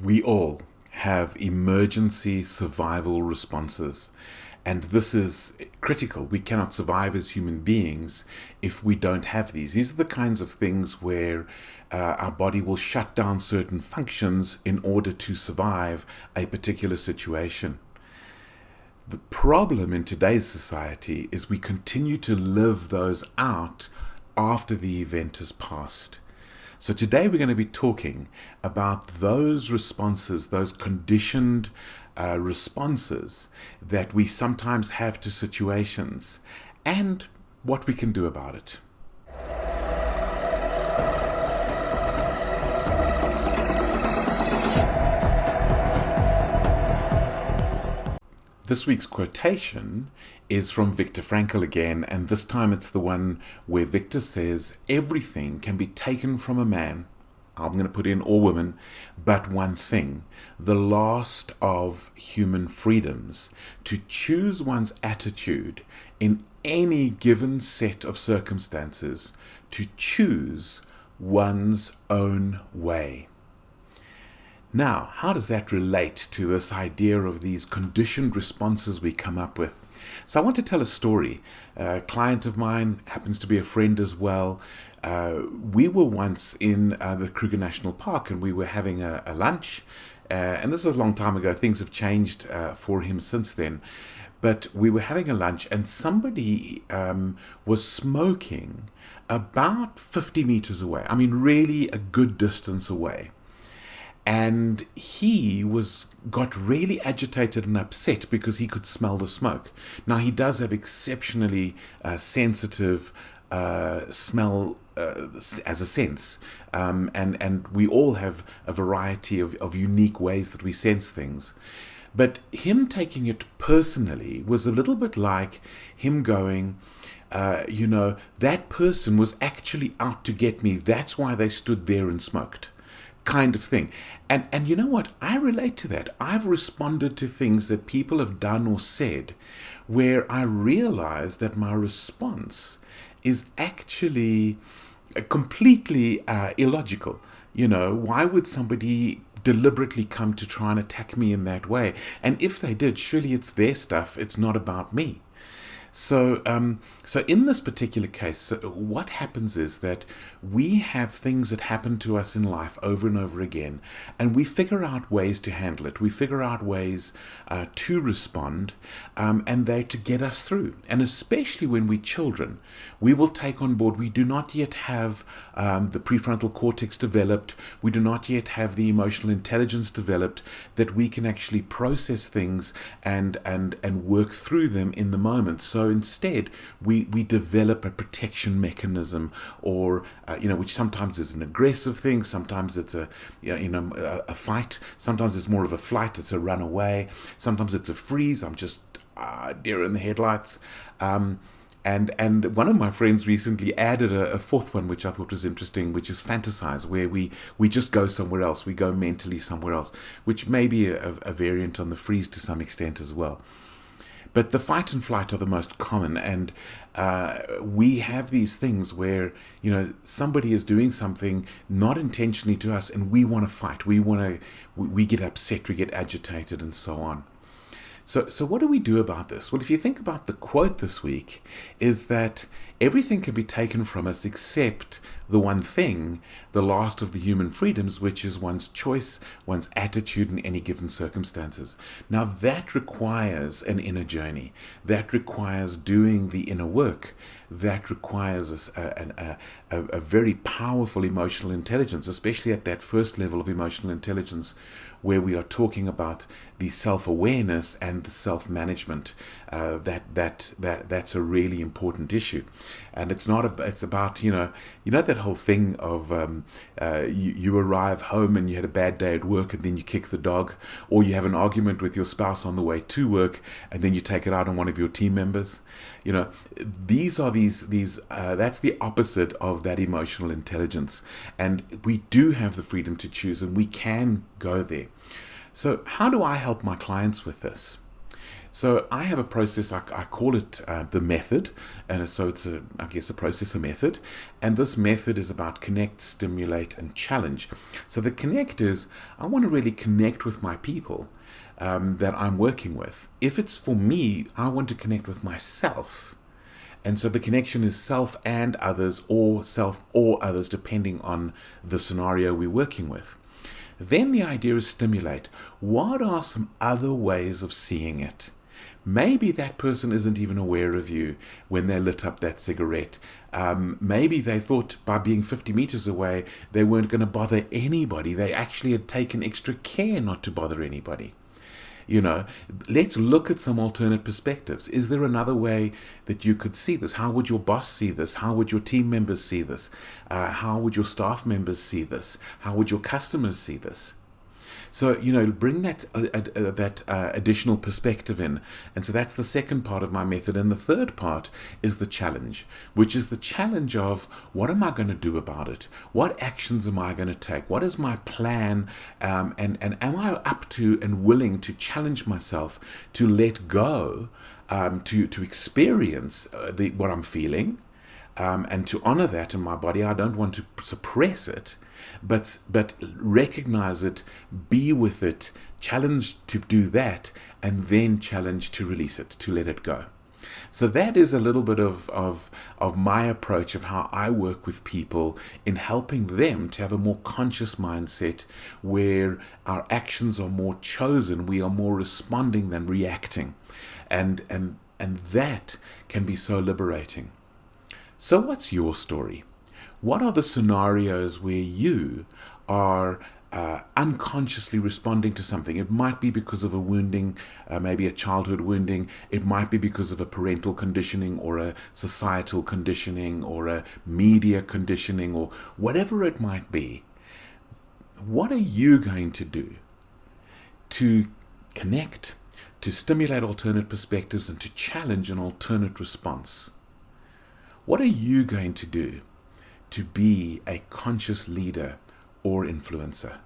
We all have emergency survival responses, and this is critical. We cannot survive as human beings if we don't have these. These are the kinds of things where our body will shut down certain functions in order to survive a particular situation. The problem in today's society is we continue to live those out after the event has passed. So today we're going to be talking about those responses, those conditioned responses that we sometimes have to situations and what we can do about it. This week's quotation is from Viktor Frankl again, and this time it's the one where Viktor says, everything can be taken from a man, I'm going to put in or woman, but one thing, the last of human freedoms, to choose one's attitude in any given set of circumstances, to choose one's own way. Now, how does that relate to this idea of these conditioned responses we come up with? So I want to tell a story. A client of mine happens to be a friend as well. We were once in the Kruger National Park and we were having a lunch. And this was a long time ago. Things have changed for him since then. But we were having a lunch and somebody was smoking about 50 meters away. I mean, really a good distance away. And he got really agitated and upset because he could smell the smoke. Now, he does have exceptionally sensitive smell as a sense. And we all have a variety of unique ways that we sense things. But him taking it personally was a little bit like him going, that person was actually out to get me. That's why they stood there and smoked. Kind of thing. And you know what? I relate to that. I've responded to things that people have done or said where I realize that my response is actually completely illogical. Why would somebody deliberately come to try and attack me in that way? And if they did, surely it's their stuff. It's not about me. So in this particular case, what happens is that we have things that happen to us in life over and over again, and we figure out ways to handle it. We figure out ways to respond, and they're to get us through. And especially when we're children, we will take on board, we do not yet have the prefrontal cortex developed, we do not yet have the emotional intelligence developed, that we can actually process things and work through them in the moment. So instead, we develop a protection mechanism, or which sometimes is an aggressive thing, sometimes it's a fight, sometimes it's more of a flight, it's a run away, sometimes it's a freeze, I'm just deer in the headlights. And one of my friends recently added a fourth one, which I thought was interesting, which is fantasize, where we just go somewhere else, we go mentally somewhere else, which may be a variant on the freeze to some extent as well. But the fight and flight are the most common, and we have these things where somebody is doing something not intentionally to us, and we want to fight. We get upset, we get agitated, and so on. So what do we do about this? Well, if you think about the quote this week, is that everything can be taken from us except the one thing, the last of the human freedoms, which is one's choice, one's attitude in any given circumstances. Now that requires an inner journey. That requires doing the inner work. That requires a very powerful emotional intelligence, especially at that first level of emotional intelligence, where we are talking about the self-awareness and the self-management. That's a really important issue, and it's about that whole thing of you arrive home and you had a bad day at work and then you kick the dog, or you have an argument with your spouse on the way to work and then you take it out on one of your team members. That's the opposite of that emotional intelligence, and we do have the freedom to choose, and we can go there. So how do I help my clients with this? So I have a process, I call it the method, and so it's I guess a processor method, and this method is about connect, stimulate, and challenge. So the connect is, I want to really connect with my people that I'm working with. If it's for me, I want to connect with myself. And so the connection is self and others, or self or others, depending on the scenario we're working with. Then the idea is stimulate. What are some other ways of seeing it? Maybe that person isn't even aware of you when they lit up that cigarette. Maybe they thought by being 50 meters away, they weren't going to bother anybody. They actually had taken extra care not to bother anybody. Let's look at some alternate perspectives. Is there another way that you could see this? How would your boss see this? How would your team members see this? How would your staff members see this? How would your customers see this? So, bring that additional perspective in. And so that's the second part of my method. And the third part is the challenge, which is the challenge of, what am I going to do about it? What actions am I going to take? What is my plan? And am I up to and willing to challenge myself to let go, to experience what I'm feeling, and to honor that in my body? I don't want to suppress it, but recognize it, be with it, challenge to do that, and then challenge to release it, to let it go. So that is a little bit of my approach of how I work with people in helping them to have a more conscious mindset where our actions are more chosen, we are more responding than reacting. And that can be so liberating. So what's your story? What are the scenarios where you are unconsciously responding to something? It might be because of a wounding, maybe a childhood wounding. It might be because of a parental conditioning or a societal conditioning or a media conditioning or whatever it might be. What are you going to do to connect, to stimulate alternate perspectives, and to challenge an alternate response? What are you going to do to be a conscious leader or influencer?